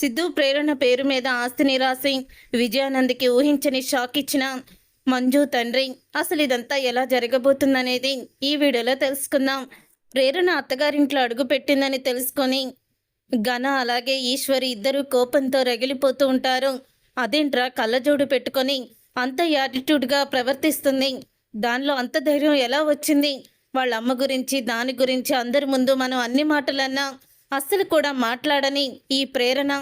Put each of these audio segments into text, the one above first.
సిద్ధు ప్రేరణ పేరు మీద ఆస్తిని రాసి విజయానంద్కి ఊహించని షాక్ ఇచ్చిన మంజు తండ్రి. అసలు ఇదంతా ఎలా జరగబోతుందనేది ఈ వీడియోలో తెలుసుకుందాం. ప్రేరణ అత్తగారింట్లో అడుగు పెట్టిందని తెలుసుకొని ఘన అలాగే ఈశ్వరి ఇద్దరు కోపంతో రగిలిపోతూ ఉంటారు. అదేంట్రా కళ్ళజోడు పెట్టుకొని అంత యాటిట్యూడ్గా ప్రవర్తిస్తుంది, దానిలో అంత ధైర్యం ఎలా వచ్చింది? వాళ్ళ అమ్మ గురించి దాని గురించి అందరి ముందు మనం అన్ని మాటలన్నా అస్సలు కూడా మాట్లాడని ఈ ప్రేరణ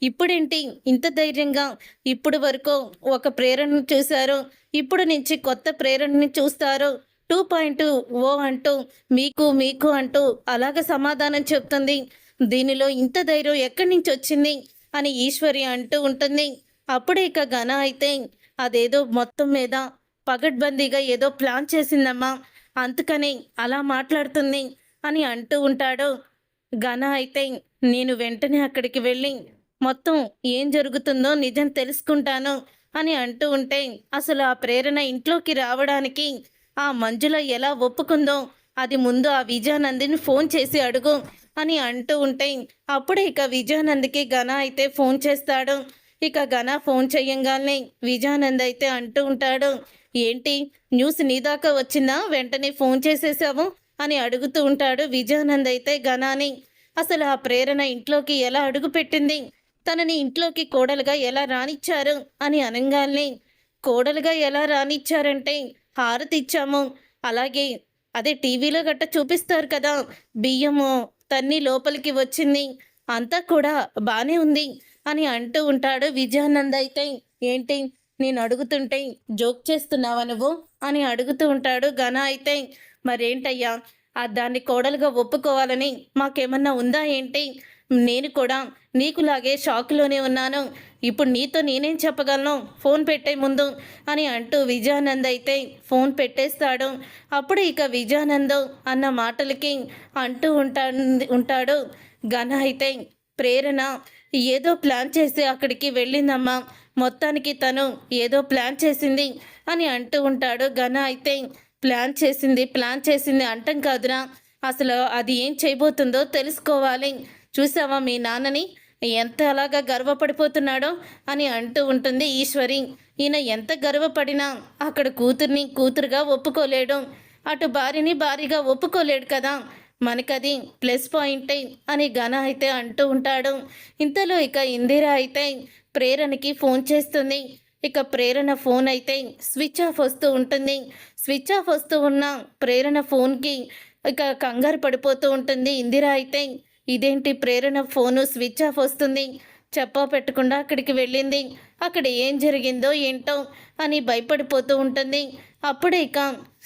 ఇప్పుడేంటి ఇంత ధైర్యంగా? ఇప్పుడు వరకు ఒక ప్రేరణను చూశారు, ఇప్పుడు నుంచి కొత్త ప్రేరణని చూస్తారు. 2.0 అంటూ మీకు మీకు అంటూ అలాగ సమాధానం చెప్తుంది. దీనిలో ఇంత ధైర్యం ఎక్కడి నుంచి వచ్చింది అని ఈశ్వరి అంటూ ఉంటుంది. అప్పుడే ఇక ఘన అయితే అదేదో మొత్తం మీద పగడ్బందీగా ఏదో ప్లాన్ చేసిందమ్మా, అందుకని అలా మాట్లాడుతుంది అని అంటూ ఉంటాడు. ఘన అయితే నేను వెంటనే అక్కడికి వెళ్ళి మొత్తం ఏం జరుగుతుందో నిజం తెలుసుకుంటాను అని అంటూ ఉంటే, అసలు ఆ ప్రేరణ ఇంట్లోకి రావడానికి ఆ మంజుల ఎలా ఒప్పుకుందో అది ముందు ఆ విజయానందిని ఫోన్ చేసి అడుగు అని అంటూ ఉంటే, అప్పుడే ఇక విజయానంద్కి ఘన అయితే ఫోన్ చేస్తాడు. ఇక ఘన ఫోన్ చెయ్యంగానే విజయానంద్ అయితే అంటూ ఉంటాడు, ఏంటి న్యూస్ నీ దాకా వచ్చిందా, వెంటనే ఫోన్ చేసేసావు అని అడుగుతూ ఉంటాడు. విజయానంద్ అయితే ఘనాని అసలు ఆ ప్రేరణ ఇంట్లోకి ఎలా అడుగు పెట్టింది, తనని ఇంట్లోకి కోడలుగా ఎలా రానిచ్చారు అని అనగానే, కోడలుగా ఎలా రానిచ్చారంటే హారతి ఇచ్చాము, అలాగే అదే టీవీలో గట్ట చూపిస్తారు కదా, బియ్యము తన్ని లోపలికి వచ్చింది, అంతా కూడా బాగానే ఉంది అని అంటూ ఉంటాడు. విజయానంద్ అయితే ఏంటి నేను అడుగుతుంటే జోక్ చేస్తున్నావా నువ్వు అని అడుగుతూ ఉంటాడు. ఘన అయితే మరేంటయ్యా దాన్ని కోడలుగా ఒప్పుకోవాలని మాకేమన్నా ఉందా ఏంటి? నేను కూడా నీకులాగే షాక్లోనే ఉన్నాను, ఇప్పుడు నీతో నేనేం చెప్పగలను, ఫోన్ పెట్టే ముందు అని అంటూ విజయానంద్ అయితే ఫోన్ పెట్టేస్తాడు. అప్పుడు ఇక విజయానంద్ అన్న మాటలకి అంటూ ఉంటాడు. ఘన అయితే ప్రేరణ ఏదో ప్లాన్ చేసి అక్కడికి వెళ్ళిందమ్మా, మొత్తానికి తను ఏదో ప్లాన్ చేసింది అని అంటూ ఉంటాడు. ఘన అయితే ప్లాన్ చేసింది అంటం కాదురా, అసలు అది ఏం చేయబోతుందో తెలుసుకోవాలి. చూసావా మీ నాన్నని ఎంత అలాగా గర్వపడిపోతున్నాడో అని అంటూ ఉంటుంది ఈశ్వరి. ఈయన ఎంత గర్వపడినా అక్కడ కూతుర్ని కూతురుగా ఒప్పుకోలేడు, అటు భార్యని భార్యగా ఒప్పుకోలేడు కదా, మనకది ప్లస్ పాయింటే అని ఘన అయితే అంటూ ఉంటాడు. ఇంతలో ఇక ఇందిర అయితే ప్రేరణకి ఫోన్ చేస్తుంది. ఇక ప్రేరణ ఫోన్ అయితే స్విచ్ ఆఫ్ వస్తూ ఉంటుంది. స్విచ్ ఆఫ్ వస్తూ ఉన్న ప్రేరణ ఫోన్కి ఇక కంగారు పడిపోతూ ఉంటుంది. ఇందిర అయితే ఇదేంటి ప్రేరణ ఫోను స్విచ్ ఆఫ్ వస్తుంది, చెప్పా పెట్టకుండా అక్కడికి వెళ్ళింది, అక్కడ ఏం జరిగిందో ఏంటో అని భయపడిపోతూ ఉంటుంది. అప్పుడే ఇక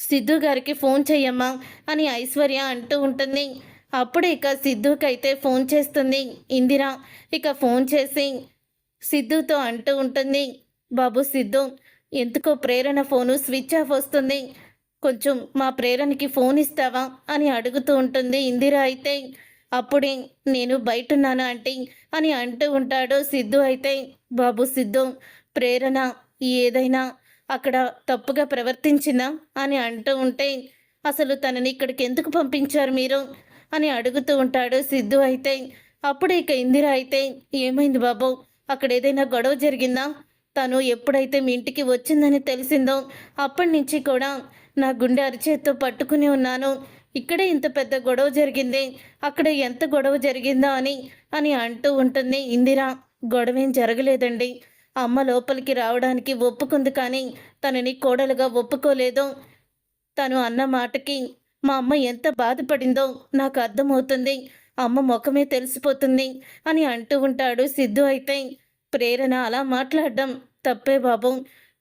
సిద్ధు గారికి ఫోన్ చెయ్యమ్మా అని ఐశ్వర్య అంటూ ఉంటుంది. అప్పుడే ఇక సిద్ధుకైతే ఫోన్ చేస్తుంది ఇందిర. ఇక ఫోన్ చేసి సిద్ధుతో అంటూ ఉంటుంది, బాబు సిద్ధు, ఎందుకో ప్రేరణ ఫోను స్విచ్ ఆఫ్ వస్తుంది, కొంచెం మా ప్రేరణకి ఫోన్ ఇస్తావా అని అడుగుతూ ఉంటుంది. ఇందిర అయితే అప్పుడే నేను బయటున్నాను ఆంటీ అని అంటూ ఉంటాడు. సిద్ధు అయితే బాబు సిద్ధు, ప్రేరణ ఏదైనా అక్కడ తప్పుగా ప్రవర్తించిందా అని అంటూ ఉంటే, అసలు తనని ఇక్కడికి ఎందుకు పంపించారు మీరు అని అడుగుతూ ఉంటాడు. సిద్ధు అయితే అప్పుడు ఇక ఇందిర అయితే ఏమైంది బాబు, అక్కడ ఏదైనా గొడవ జరిగిందా? తను ఎప్పుడైతే మీ ఇంటికి వచ్చిందని తెలిసిందో అప్పటి నుంచి కూడా నా గుండె అరిచేత్తో పట్టుకుని ఉన్నాను, ఇక్కడే ఇంత పెద్ద గొడవ జరిగింది, అక్కడ ఎంత గొడవ జరిగిందో అని అని అంటూ ఉంటుంది. ఇందిర గొడవేం జరగలేదండి, అమ్మ లోపలికి రావడానికి ఒప్పుకుంది కానీ తనని కోడలుగా ఒప్పుకోలేదు, తను అన్న మాటకి మా అమ్మ ఎంత బాధపడిందో నాకు అర్థమవుతుంది, అమ్మ ముఖమే తెలిసిపోతుంది అని అంటూ ఉంటాడు. సిద్ధు అయితే ప్రేరణ అలా మాట్లాడడం తప్పే బాబు,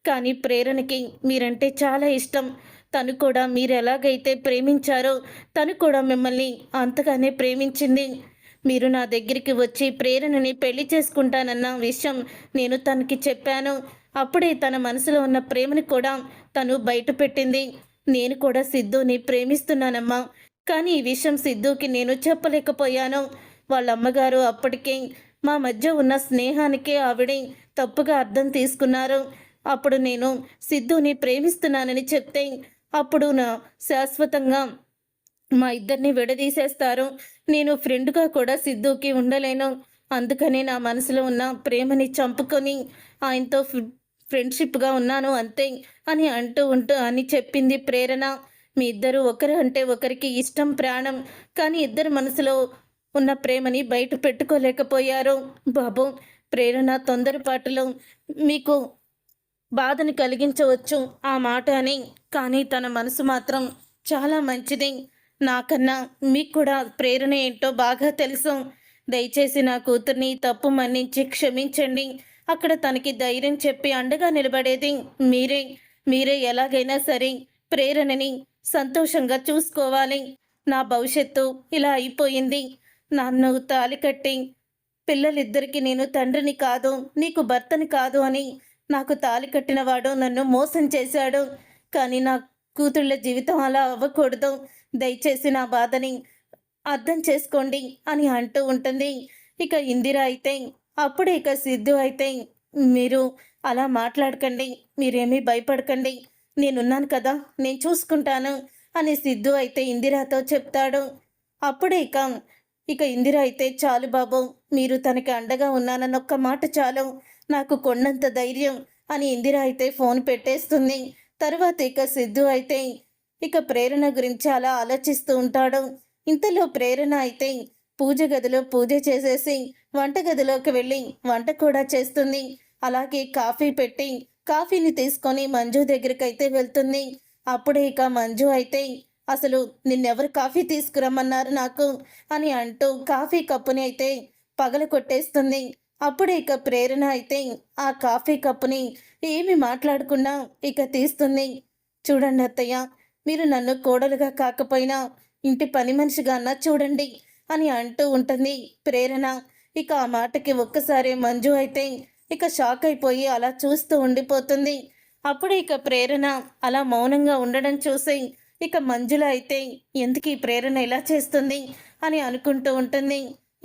కానీ ప్రేరణకి మీరంటే చాలా ఇష్టం, తను కూడా మీరు ఎలాగైతే ప్రేమించారో తను కూడా మిమ్మల్ని అంతగానే ప్రేమించింది, మీరు నా దగ్గరికి వచ్చి ప్రేరణని పెళ్లి చేసుకుంటానన్న విషయం నేను తనకి చెప్పాను, అప్పుడే తన మనసులో ఉన్న ప్రేమని కూడా తను బయట పెట్టింది, నేను కూడా సిద్ధుని ప్రేమిస్తున్నానమ్మా, కానీ ఈ విషయం సిద్ధుకి నేను చెప్పలేకపోయాను, వాళ్ళ అమ్మగారు అప్పటికే మా మధ్య ఉన్న స్నేహానికే ఆవిడ తప్పుగా అర్థం తీసుకున్నారు, అప్పుడు నేను సిద్ధుని ప్రేమిస్తున్నానని చెప్తే అప్పుడు నా శాశ్వతంగా మా ఇద్దరిని విడదీసేస్తారు, నేను ఫ్రెండ్గా కూడా సిద్ధుకి ఉండలేను, అందుకనే నా మనసులో ఉన్న ప్రేమని చంపుకొని ఆయనతో ఫ్రెండ్షిప్గా ఉన్నాను అంతే అని అని చెప్పింది ప్రేరణ. మీ ఇద్దరు ఒకరు అంటే ఒకరికి ఇష్టం ప్రాణం, కానీ ఇద్దరు మనసులో ఉన్న ప్రేమని బయట పెట్టుకోలేకపోయారు. బాబు, ప్రేరణ తొందరపాటులో మీకు బాధని కలిగించవచ్చు ఆ మాట అని, కానీ తన మనసు మాత్రం చాలా మంచిది. నాకన్నా మీకు కూడా ప్రేరణ ఏంటో బాగా తెలుసు. దయచేసి నా కూతుర్ని తప్పు మన్నించి క్షమించండి. అక్కడ తనకి ధైర్యం చెప్పి అండగా నిలబడేది మీరే. మీరే ఎలాగైనా సరే ప్రేరణని సంతోషంగా చూసుకోవాలి. నా భవిష్యత్తు ఇలా అయిపోయింది. నన్ను తాలి కట్టి పిల్లలిద్దరికీ నేను తండ్రిని కాదు, నీకు భర్తని కాదు అని నాకు తాలి కట్టినవాడు నన్ను మోసం చేశాడు. కానీ నా కూతుళ్ళ జీవితం అలా అవ్వకూడదు. దయచేసి నా బాధని అర్థం చేసుకోండి అని అంటూ ఉంటుంది. ఇక ఇందిర అయితే అప్పుడే ఇక సిద్ధు అయితే, మీరు అలా మాట్లాడకండి, మీరేమీ భయపడకండి, నేనున్నాను కదా, నేను చూసుకుంటాను అని సిద్ధు అయితే ఇందిరాతో చెప్తాడు. అప్పుడే ఇక ఇందిర అయితే, చాలు బాబు, మీరు తనకి అండగా ఉన్నానన్న ఒక్క మాట చాలు, నాకు కొండంత ధైర్యం అని ఇందిర అయితే ఫోన్ పెట్టేస్తుంది. తర్వాత ఇక సిద్ధు అయితే ఇక ప్రేరణ గురించి అలా ఆలోచిస్తూ ఉంటాడు. ఇంతలో ప్రేరణ అయితే పూజ గదిలో పూజ చేసేసి వంటగదిలోకి వెళ్ళి వంట కూడా చేస్తుంది. అలాగే కాఫీ పెట్టి కాఫీని తీసుకొని మంజు దగ్గరికైతే వెళ్తుంది. అప్పుడే ఇక మంజు అయితే, అసలు నిన్నెవరు కాఫీ తీసుకురమ్మన్నారు నాకు అని అంటూ కాఫీ కప్పుని అయితే పగల కొట్టేస్తుంది. అప్పుడే ఇక ప్రేరణ అయితే ఆ కాఫీ కప్పుని ఏమి మాట్లాడకుండా ఇక తీస్తుంది. చూడండి అత్తయ్య, మీరు నన్ను కోడలుగా కాకపోయినా ఇంటి పని మనిషిగా అన్నా చూడండి అని అంటూ ఉంటుంది ప్రేరణ. ఇక ఆ మాటకి ఒక్కసారి మంజు అయితే ఇక షాక్ అయిపోయి అలా చూస్తూ ఉండిపోతుంది. అప్పుడు ఇక ప్రేరణ అలా మౌనంగా ఉండడం చూసి ఇక మంజుల అయితే ఎందుకు ఈ ప్రేరణ ఇలా చేస్తుంది అని అనుకుంటూ ఉంటుంది.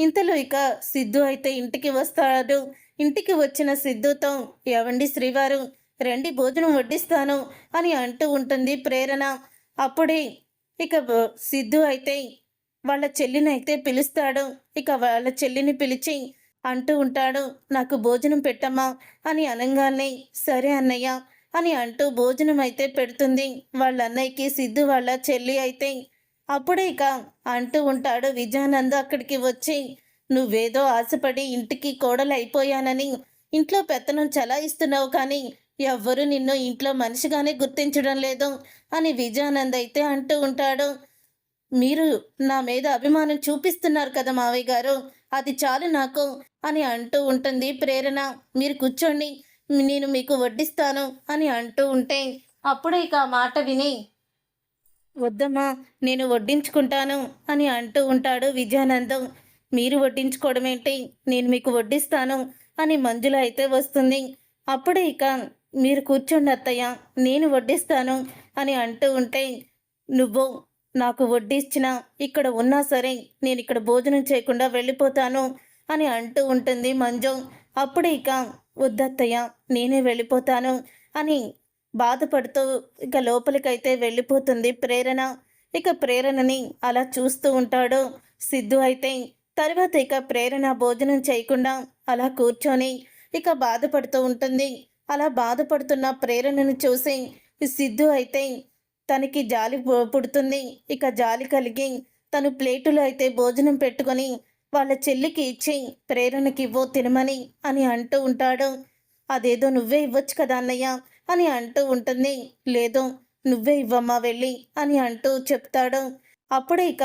ఇంతలో ఇక సిద్ధు అయితే ఇంటికి వస్తాడు. ఇంటికి వచ్చిన సిద్ధుతో, ఏవండి శ్రీవారు, రండి భోజనం వడ్డిస్తాను అని అంటూ ఉంటుంది ప్రేరణ. అప్పుడే ఇక సిద్ధు అయితే వాళ్ళ చెల్లిని అయితే పిలుస్తాడు. ఇక వాళ్ళ చెల్లిని పిలిచి అంటూ ఉంటాడు, నాకు భోజనం పెట్టమ్మా అని అనగానే, సరే అన్నయ్య అని అంటూ భోజనం అయితే పెడుతుంది వాళ్ళ అన్నయ్యకి. సిద్ధు వాళ్ళ చెల్లి అయితే అప్పుడే ఇక అంటూ ఉంటాడు విజయానంద్ అక్కడికి వచ్చి, నువ్వేదో ఆశపడి ఇంటికి కోడలు అయిపోయానని ఇంట్లో పెత్తనం చలాయిస్తున్నావు, కానీ ఎవ్వరూ నిన్ను ఇంట్లో మనిషిగానే గుర్తించడం లేదు అని విజయానంద్ అయితే అంటూ ఉంటాడు. మీరు నా మీద అభిమానం చూపిస్తున్నారు కదా మావయ్య గారు, అది చాలు నాకు అని అంటూ ఉంటుంది ప్రేరణ. మీరు కూర్చోండి, నేను మీకు వడ్డిస్తాను అని అంటూ ఉంటే అప్పుడే ఇక ఆ మాట విని, వద్దమ్మా, నేను వడ్డించుకుంటాను అని అంటూ ఉంటాడు విజయానందం. మీరు వడ్డించుకోవడం ఏంటి, నేను మీకు వడ్డిస్తాను అని మంజుల అయితే వస్తుంది. అప్పుడే ఇక, మీరు కూర్చోండి అత్తయ్య, నేను వడ్డిస్తాను అని అంటూ ఉంటే, నువ్వు నాకు వడ్డిచ్చినా ఇక్కడ ఉన్నా సరే నేను ఇక్కడ భోజనం చేయకుండా వెళ్ళిపోతాను అని అంటూ ఉంటుంది మంజు. అప్పుడే ఇక, వద్దత్తయ్య, నేనే వెళ్ళిపోతాను అని బాధపడుతూ ఇక లోపలికైతే వెళ్ళిపోతుంది ప్రేరణ. ఇక ప్రేరణని అలా చూస్తూ ఉంటాడు సిద్ధు అయితే. తర్వాత ఇక ప్రేరణ భోజనం చేయకుండా అలా కూర్చొని ఇక బాధపడుతూ ఉంటుంది. అలా బాధపడుతున్న ప్రేరణను చూసి సిద్ధు అయితే తనకి జాలి పుడుతుంది. ఇక జాలి కలిగి తను ప్లేటులో అయితే భోజనం పెట్టుకొని వాళ్ళ చెల్లికి ఇచ్చి, ప్రేరణకి ఇవ్వు తినమని అని అంటూ ఉంటాడు. అదేదో నువ్వే ఇవ్వచ్చు కదా అన్నయ్య అని అంటూ ఉంటుంది. లేదు, నువ్వే ఇవ్వమ్మా వెళ్ళి అని అంటూ చెప్తాడు. అప్పుడే ఇక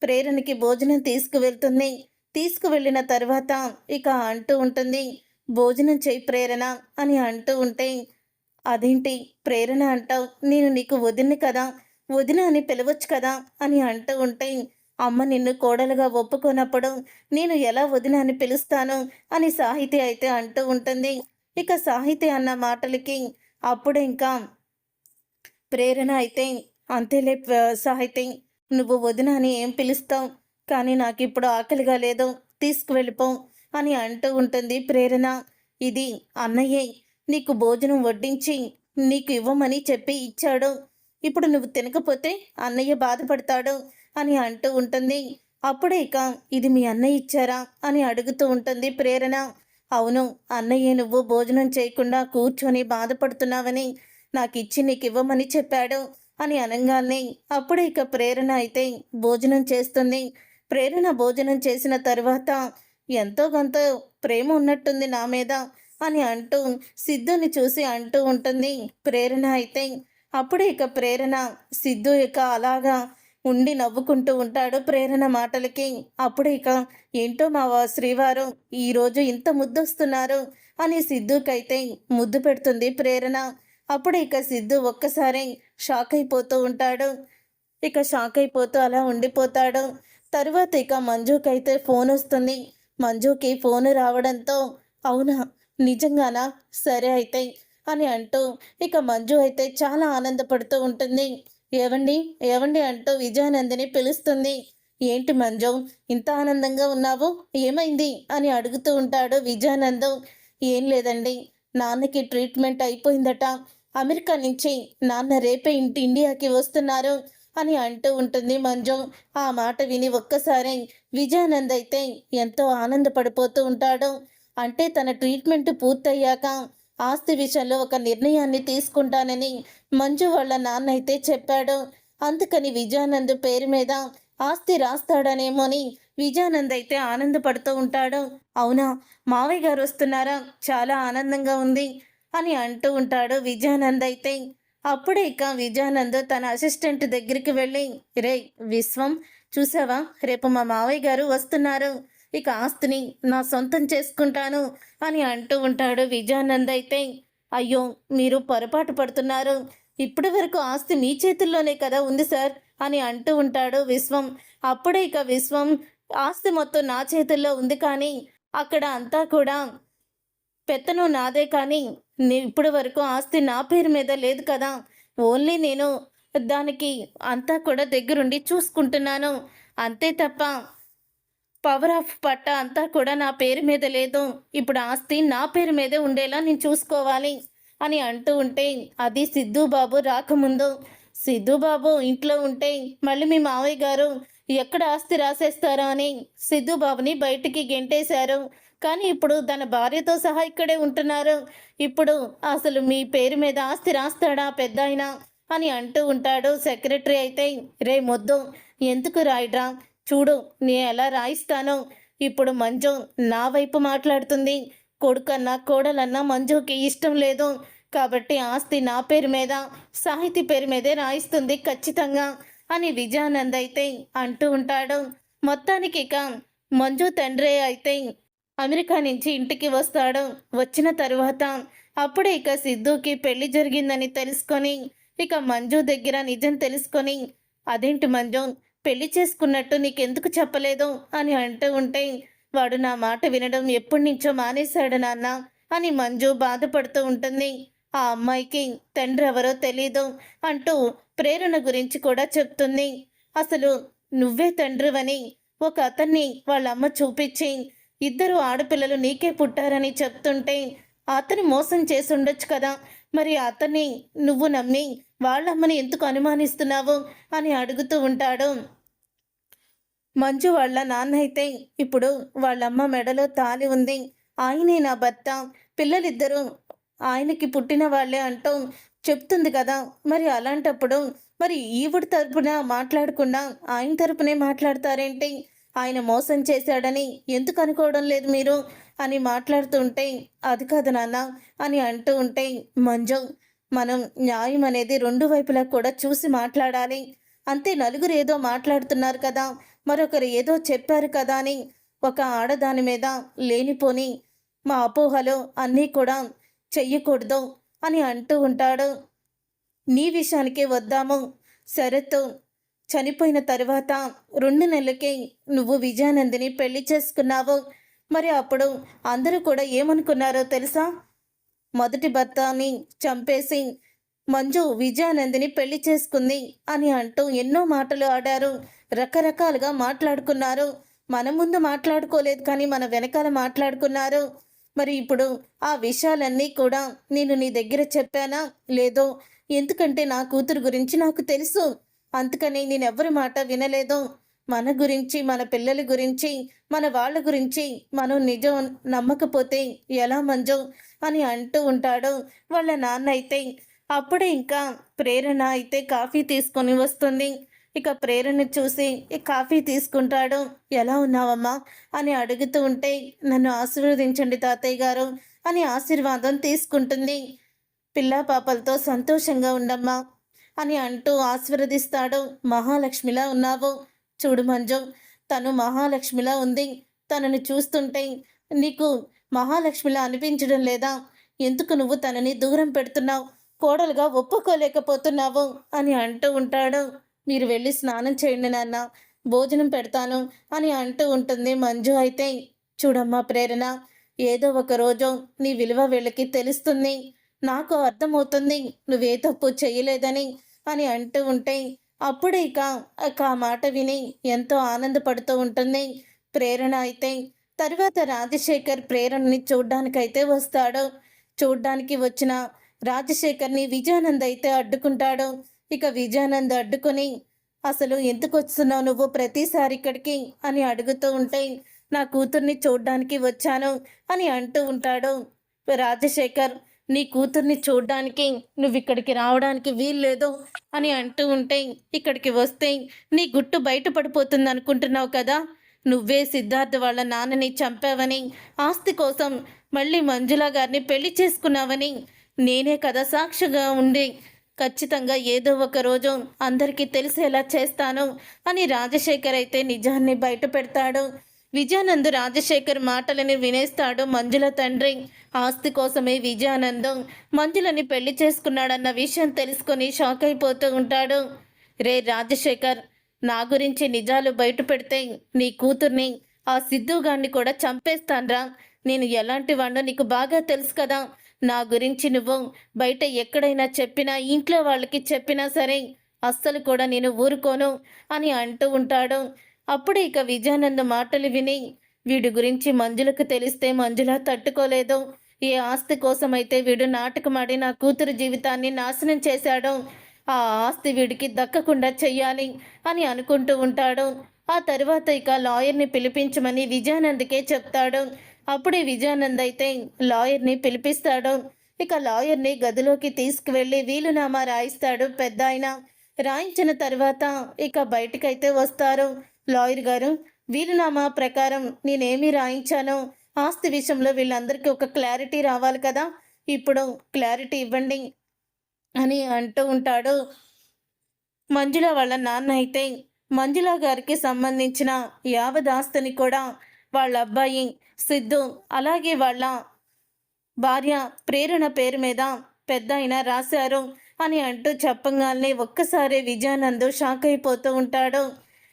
ప్రేరణకి భోజనం తీసుకువెళ్తుంది. తీసుకువెళ్ళిన తర్వాత ఇక అంటూ ఉంటుంది, భోజనం చేయి ప్రేరణ అని అంటూ ఉంటే, అదేంటి ప్రేరణ అంటావు, నేను నీకు వదిన్ని కదా, వదిన అని పిలవచ్చు కదా అని అంటూ ఉంటే, అమ్మ నిన్ను కోడలుగా ఒప్పుకోనప్పుడు నేను ఎలా వదిన అని పిలుస్తాను అని సాహితి అయితే అంటూ ఉంటుంది. ఇక సాహితి అన్న మాటలకి అప్పుడు ఇంకా ప్రేరణ అయితే, అంతేలే సాహితి, నువ్వు వదిన అని ఏం పిలుస్తావు, కానీ నాకు ఇప్పుడు ఆకలిగా లేదు, తీసుకువెళ్ళిపో అని అంటూ ఉంటుంది ప్రేరణ. ఇది అన్నయ్యే నీకు భోజనం వడ్డించి నీకు ఇవ్వమని చెప్పి ఇచ్చాడు, ఇప్పుడు నువ్వు తినకపోతే అన్నయ్య బాధపడతాడు అని అంటూ ఉంటుంది. అప్పుడే ఇక ఇది మీ అన్నయ్య ఇచ్చారా అని అడుగుతూ ఉంటుంది ప్రేరణ. అవును, అన్నయ్య నువ్వు భోజనం చేయకుండా కూర్చొని బాధపడుతున్నావని నాకిచ్చి నీకివ్వమని చెప్పాడు అని అనంగానే అప్పుడే ఇక ప్రేరణ అయితే భోజనం చేస్తుంది. ప్రేరణ భోజనం చేసిన తర్వాత ఎంతో కొంత ప్రేమ ఉన్నట్టుంది నా మీద అని అంటూ సిద్ధుని చూసి అంటూ ఉంటుంది ప్రేరణ అయితే. అప్పుడే ఇక ప్రేరణ సిద్ధు ఇక అలాగా ఉండి నవ్వుకుంటూ ఉంటాడు ప్రేరణ మాటలకి. అప్పుడు ఇక ఏంటో శ్రీవారు ఈరోజు ఇంత ముద్దొస్తున్నారు అని సిద్ధుకైతే ముద్దు పెడుతుంది ప్రేరణ. అప్పుడు ఇక సిద్ధు ఒక్కసారి షాక్ అయిపోతూ ఉంటాడు. ఇక షాక్ అయిపోతూ అలా ఉండిపోతాడు. తరువాత ఇక మంజుకైతే ఫోన్ వస్తుంది. మంజుకి ఫోన్ రావడంతో అవునా, నిజంగానా, సరే అయితే అని అంటూ ఇక మంజు అయితే చాలా ఆనందపడుతూ ఉంటుంది. ఏవండి ఏవండి అంటూ విజయానందిని పిలుస్తుంది. ఏంటి మంజు, ఇంత ఆనందంగా ఉన్నావు, ఏమైంది అని అడుగుతూ ఉంటాడు విజయానందం. ఏం లేదండి, నాన్నకి ట్రీట్మెంట్ అయిపోయిందట, అమెరికా నుంచి నాన్న రేపే ఇండియాకి వస్తున్నారు అని అంటూ ఉంటుంది మంజు. ఆ మాట విని ఒక్కసారి విజయానంద్ అయితే ఎంతో ఆనందపడిపోతూ ఉంటాడు. అంటే తన ట్రీట్మెంట్ పూర్తయ్యాక ఆస్తి విషయంలో ఒక నిర్ణయాన్ని తీసుకుంటానని మంజు వాళ్ళ నాన్న అయితే చెప్పాడు. అందుకని విజయానంద్ పేరు మీద ఆస్తి రాస్తాడనేమోని విజయానంద్ అయితే ఆనందపడుతూ ఉంటాడు. అవునా, మావయ్య గారు వస్తున్నారా, చాలా ఆనందంగా ఉంది అని అంటూ ఉంటాడు విజయానంద్ అయితే. అప్పుడే ఇక విజయానంద్ తన అసిస్టెంట్ దగ్గరికి వెళ్ళి, రే విశ్వం, చూసావా, రేపు మా మావయ్య గారు వస్తున్నారు, ఇక ఆస్తిని నా సొంతం చేసుకుంటాను అని అంటూ ఉంటాడు విజయానంద్ అయితే. అయ్యో, మీరు పొరపాటు పడుతున్నారు, ఇప్పటి వరకు ఆస్తి మీ చేతుల్లోనే కదా ఉంది సార్ అని అంటూ ఉంటాడు విశ్వం. అప్పుడే ఇక విశ్వం, ఆస్తి మొత్తం నా చేతుల్లో ఉంది, కానీ అక్కడ అంతా కూడా పెత్తనం నాదే, కానీ ఇప్పటి వరకు ఆస్తి నా పేరు మీద లేదు కదా, ఓన్లీ నేను దానికి అంతా కూడా దగ్గరుండి చూసుకుంటున్నాను, అంతే తప్ప పవర్ ఆఫ్ పట్టా అంతా కూడా నా పేరు మీద లేదు, ఇప్పుడు ఆస్తి నా పేరు మీదే ఉండేలా నేను చూసుకోవాలి అని అంటూ ఉంటే, అది సిద్ధు బాబు రాకముందు. సిద్ధు బాబు ఇంట్లో ఉంటే మళ్ళీ మీ మావయ్య గారు ఎక్కడ ఆస్తి రాసేస్తారో అని సిద్ధు బాబుని బయటికి గెంటేశారు. కానీ ఇప్పుడు తన భార్యతో సహా ఇక్కడే ఉంటున్నారు. ఇప్పుడు అసలు మీ పేరు మీద ఆస్తి రాస్తాడా పెద్దాయన అని అంటూ ఉంటాడు సెక్రటరీ అయితే. రే మొద్దు, ఎందుకు రాయడ్రా, చూడు నేను ఎలా రాయిస్తానో. ఇప్పుడు మంజు నా వైపు మాట్లాడుతుంది, కొడుకన్నా కోడలన్నా మంజుకి ఇష్టం లేదు, కాబట్టి ఆస్తి నా పేరు మీద సాహితీ పేరు మీదే రాయిస్తుంది ఖచ్చితంగా అని విజయానంద్ అయితే అంటూ ఉంటాడు. మొత్తానికి ఇక మంజు తండ్రి అయితే అమెరికా నుంచి ఇంటికి వస్తాడు. వచ్చిన తరువాత అప్పుడే ఇక సిద్ధుకి పెళ్లి జరిగిందని తెలుసుకొని ఇక మంజు దగ్గర నిజం తెలుసుకొని, అదేంటి మంజు, పెళ్లి చేసుకున్నట్టు నీకెందుకు చెప్పలేదు అని అంటూ ఉంటే, వాడు నా మాట వినడం ఎప్పటి నుంచో మానేశాడు నాన్న అని మంజు బాధపడుతూ ఉంటుంది. ఆ అమ్మాయికి తండ్రి ఎవరో తెలీదు అంటూ ప్రేరణ గురించి కూడా చెప్తుంది. అసలు నువ్వే తండ్రివని ఒక అతన్ని వాళ్ళమ్మ చూపించి, ఇద్దరు ఆడపిల్లలు నీకే పుట్టారని చెప్తుంటే అతని మోసం చేసి ఉండొచ్చు కదా, మరి అతన్ని నువ్వు నమ్మి వాళ్ళమ్మని ఎందుకు అనుమానిస్తున్నావు అని అడుగుతూ ఉంటాడు. మంజు వాళ్ళ నాన్న అయితే ఇప్పుడు వాళ్ళమ్మ మెడలో తాలి ఉంది, ఆయనే నా భర్త, పిల్లలిద్దరూ ఆయనకి పుట్టిన వాళ్ళే అంటూ చెప్తుంది కదా, మరి అలాంటప్పుడు మరి ఈవిడ తరపున మాట్లాడకుండా ఆయన తరపునే మాట్లాడతారేంటి, ఆయన మోసం చేశాడని ఎందుకు అనుకోవడం లేదు మీరు అని మాట్లాడుతుంటే, అది కాదు నాన్న అని అంటూ ఉంటే, మంజు, మనం న్యాయం అనేది రెండు వైపులా కూడా చూసి మాట్లాడాలి, అంతే, నలుగురు ఏదో మాట్లాడుతున్నారు కదా, మరొకరు ఏదో చెప్పారు కదా అని ఒక ఆడదాని మీద లేనిపోని మా అపోహలు అన్నీ కూడా చెయ్యకూడదు అని అంటూ ఉంటాడు. నీ విషయానికే వద్దాము, శరత్ చనిపోయిన తరువాత 2 నెలలకే నువ్వు విజయానందిని పెళ్లి చేసుకున్నావు. మరి అప్పుడు అందరూ కూడా ఏమనుకున్నారో తెలుసా? మొదటి భర్తని చంపేసి మంజు విజయానందిని పెళ్లి చేసుకుంది అని అంటూ ఎన్నో మాటలు ఆడారు, రకరకాలుగా మాట్లాడుకున్నారు. మన ముందు మాట్లాడుకోలేదు, కానీ మన వెనకాల మాట్లాడుకున్నారు. మరి ఇప్పుడు ఆ విషయాలన్నీ కూడా నేను నీ దగ్గర చెప్పానా లేదో, ఎందుకంటే నా కూతురు గురించి నాకు తెలుసు, అందుకని నేనెవ్వరి మాట వినలేదు. మన గురించి, మన పిల్లల గురించి, మన వాళ్ళ గురించి మనం నిజం నమ్మకపోతే ఎలా మంజు అని అంటూ ఉంటాడు వాళ్ళ నాన్న అయితే. అప్పుడే ఇంకా ప్రేరణ అయితే కాఫీ తీసుకొని వస్తుంది. ఇక ప్రేరణ చూసి ఈ కాఫీ తీసుకుంటాడు. ఎలా ఉన్నావమ్మా అని అడుగుతూ ఉంటే, నన్ను ఆశీర్వదించండి తాతయ్య గారు అని ఆశీర్వాదం తీసుకుంటుంది. పిల్లా పాపలతో సంతోషంగా ఉండమ్మా అని అంటూ ఆశీర్వదిస్తాడు. మహాలక్ష్మిలా ఉన్నావు. చూడు మంజు, తను మహాలక్ష్మిలా ఉంది. తనని చూస్తుంటే నీకు మహాలక్ష్మిలా అనిపించడం లేదా? ఎందుకు నువ్వు తనని దూరం పెడుతున్నావు? కోడలుగా ఒప్పుకోలేకపోతున్నావు అని అంటూ ఉంటాడు. మీరు వెళ్ళి స్నానం చేయండి నాన్న, భోజనం పెడతాను అని అంటూ ఉంటుంది మంజు అయితే. చూడమ్మా ప్రేరణ, ఏదో ఒక రోజు నీ విలువ వీళ్ళకి తెలుస్తుంది. నాకు అర్థమవుతుంది నువ్వే తప్పు చేయలేదని అని అంటూ ఉంటే, అప్పుడు ఇక ఆ మాట విని ఎంతో ఆనందపడుతూ ఉంటుంది ప్రేరణ అయితే. తర్వాత రాజశేఖర్ ప్రేరణని చూడ్డానికైతే వస్తాడు. చూడ్డానికి వచ్చిన రాజశేఖర్ని విజయానంద్ అయితే అడ్డుకుంటాడు. ఇక విజయానంద్ అడ్డుకొని, అసలు ఎందుకు వస్తున్నావు నువ్వు ప్రతిసారి ఇక్కడికి అని అడుగుతూ ఉంటే, నా కూతుర్ని చూడ్డానికి వచ్చాను అని అంటూ ఉంటాడు రాజశేఖర్. నీ కూతుర్ని చూడ్డానికి నువ్వు ఇక్కడికి రావడానికి వీల్లేదు అని అంటూ ఉంటే, ఇక్కడికి వస్తే నీ గుట్టు బయటపడిపోతుంది అనుకుంటున్నావు కదా? నువ్వే సిద్ధార్థ్ వాళ్ళ నాన్నని చంపావని, ఆస్తి కోసం మళ్ళీ మంజుల గారిని పెళ్లి చేసుకున్నావని నేనే కదా సాక్షిగా ఉండి ఖచ్చితంగా ఏదో ఒక రోజు అందరికీ తెలిసేలా చేస్తాను అని రాజశేఖర్ అయితే నిజాన్ని బయట పెడతాడు. విజయానంద్ రాజశేఖర్ మాటలని వినేస్తాడు. మంజుల తండ్రి ఆస్తి కోసమే విజయానంద్ మంజులని పెళ్లి చేసుకున్నాడన్న విషయం తెలుసుకొని షాక్ అయిపోతూ ఉంటాడు. రే రాజశేఖర్, నా గురించి నిజాలు బయట పెడితే నీ కూతుర్ని, ఆ సిద్ధుగాన్ని కూడా చంపేస్తాన్రా. నేను ఎలాంటి వాడినో నీకు బాగా తెలుసు కదా. నా గురించి నువ్వు బయట ఎక్కడైనా చెప్పినా, ఇంట్లో వాళ్ళకి చెప్పినా సరే అస్సలు కూడా నేను ఊరుకోను అని అంటూ ఉంటాడు. అప్పుడు ఇక విజయానంద్ మాటలు విని, వీడి గురించి మంజులకు తెలిస్తే మంజుల తట్టుకోలేదు. ఏ ఆస్తి కోసమైతే వీడు నాటకమాడి నా కూతురు జీవితాన్ని నాశనం చేశాడు, ఆ ఆస్తి వీడికి దక్కకుండా చెయ్యాలి అని అనుకుంటూ ఉంటాడు. ఆ తర్వాత ఇక లాయర్ని పిలిపించమని విజయానంద్కే చెప్తాడు. అప్పుడే విజయానంద్ అయితే లాయర్ని పిలిపిస్తాడు. ఇక లాయర్ని గదిలోకి తీసుకువెళ్ళి వీలునామా రాయిస్తాడు పెద్ద ఆయన. రాయించిన తర్వాత ఇక బయటకైతే వస్తారు. లాయర్ గారు, వీలునామా ప్రకారం నేనేమి రాయించానో ఆస్తి విషయంలో వీళ్ళందరికీ ఒక క్లారిటీ రావాలి కదా, ఇప్పుడు క్లారిటీ ఇవ్వండి అని అంటూ ఉంటాడు. మంజుల వాళ్ళ నాన్న అయితే మంజుల గారికి సంబంధించిన యావదాస్తిని కూడా వాళ్ళ అబ్బాయి సిద్ధు, అలాగే వాళ్ళ భార్య ప్రేరణ పేరు మీద పెద్ద ఆయన రాశారు అని అంటూ చెప్పగానే ఒక్కసారి విజయానంద్ షాక్ అయిపోతూ ఉంటాడు.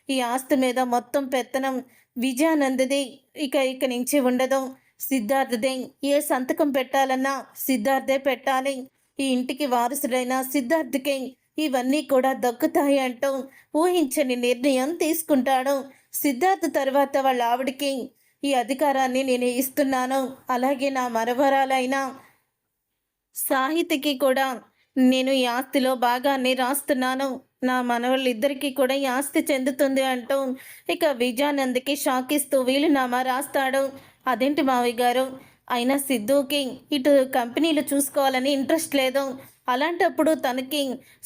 ఈ ఆస్తి మీద మొత్తం పెత్తనం విజయానంద్ది, ఇక నుంచి ఉండదు. సిద్ధార్థదే. ఏ సంతకం పెట్టాలన్నా సిద్ధార్థే పెట్టాలి. ఈ ఇంటికి వారసుడైన సిద్ధార్థకే ఇవన్నీ కూడా దక్కుతాయి అంటూ ఊహించని నిర్ణయం తీసుకుంటాడు. సిద్ధార్థ్ తర్వాత వాళ్ళ ఆవిడికి ఈ అధికారాన్ని నేను ఇస్తున్నాను, అలాగే నా మనవరాలైన సాహితికి కూడా నేను ఈ ఆస్తిలో భాగాన్ని రాస్తున్నాను, నా మనవళ్ళిద్దరికీ కూడా ఈ ఆస్తి చెందుతుంది అంటూ ఇక విజయానంద్కి షాక్ ఇస్తూ వీలునామా రాస్తాడు. అదేంటి మావయ్య గారు, అయినా సిద్ధుకి ఇటు కంపెనీలు చూసుకోవాలని ఇంట్రెస్ట్ లేదు, అలాంటప్పుడు తనకి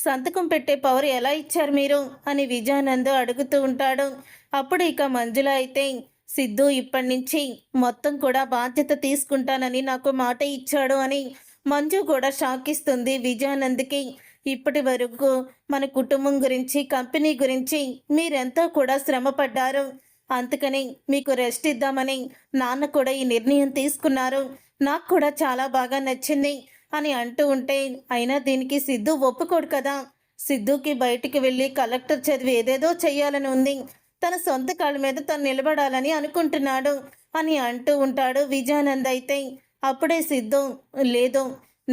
సంతకం పెట్టే పవర్ ఎలా ఇచ్చారు మీరు అని విజయానంద్ అడుగుతూ ఉంటాడు. అప్పుడు ఇక మంజుల అయితే, సిద్ధు ఇప్పటి నుంచి మొత్తం కూడా బాధ్యత తీసుకుంటానని నాకు మాట ఇచ్చాడు అని మంజు కూడా షాక్ ఇస్తుంది విజయానంద్కి. ఇప్పటి వరకు మన కుటుంబం గురించి, కంపెనీ గురించి మీరెంతో కూడా శ్రమ పడ్డారు, అందుకని మీకు రెస్ట్ ఇద్దామని నాన్న కూడా ఈ నిర్ణయం తీసుకున్నారు, నాకు కూడా చాలా బాగా నచ్చింది అని అంటూ ఉంటే, అయినా దీనికి సిద్ధు ఒప్పుకోడు కదా, సిద్ధుకి బయటికి వెళ్ళి కలెక్టర్ చదివి ఏదేదో చెయ్యాలని ఉంది, తన సొంత కాళ్ళ మీద తను నిలబడాలని అనుకుంటున్నాడు అని అంటూ ఉంటాడు విజయానంద్ అయితే. అప్పుడే సిద్ధు, లేదు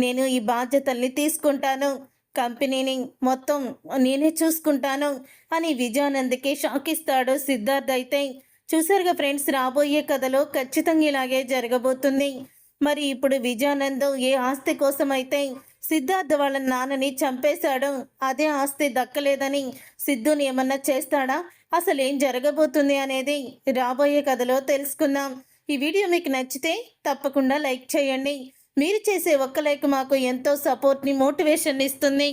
నేను ఈ బాధ్యతల్ని తీసుకుంటాను, కంపెనీని మొత్తం నేనే చూసుకుంటాను అని విజయానంద్కి షాక్ ఇస్తాడు సిద్ధార్థ్ అయితే. చూసారుగా ఫ్రెండ్స్, రాబోయే కథలో ఖచ్చితంగా ఇలాగే జరగబోతుంది. మరి ఇప్పుడు విజయానంద్ ఏ ఆస్తి కోసం అయితే సిద్ధార్థ్ వాళ్ళ నాన్నని చంపేశాడు, అదే ఆస్తి దక్కలేదని సిద్ధుని ఏమన్నా చేస్తాడా? అసలు ఏం జరగబోతుంది అనేది రాబోయే కథలో తెలుసుకుందాం. ఈ వీడియో మీకు నచ్చితే తప్పకుండా లైక్ చేయండి. మీరు చేసే ఒక్క లైక్ మాకు ఎంతో సపోర్ట్ని, మోటివేషన్ ఇస్తుంది.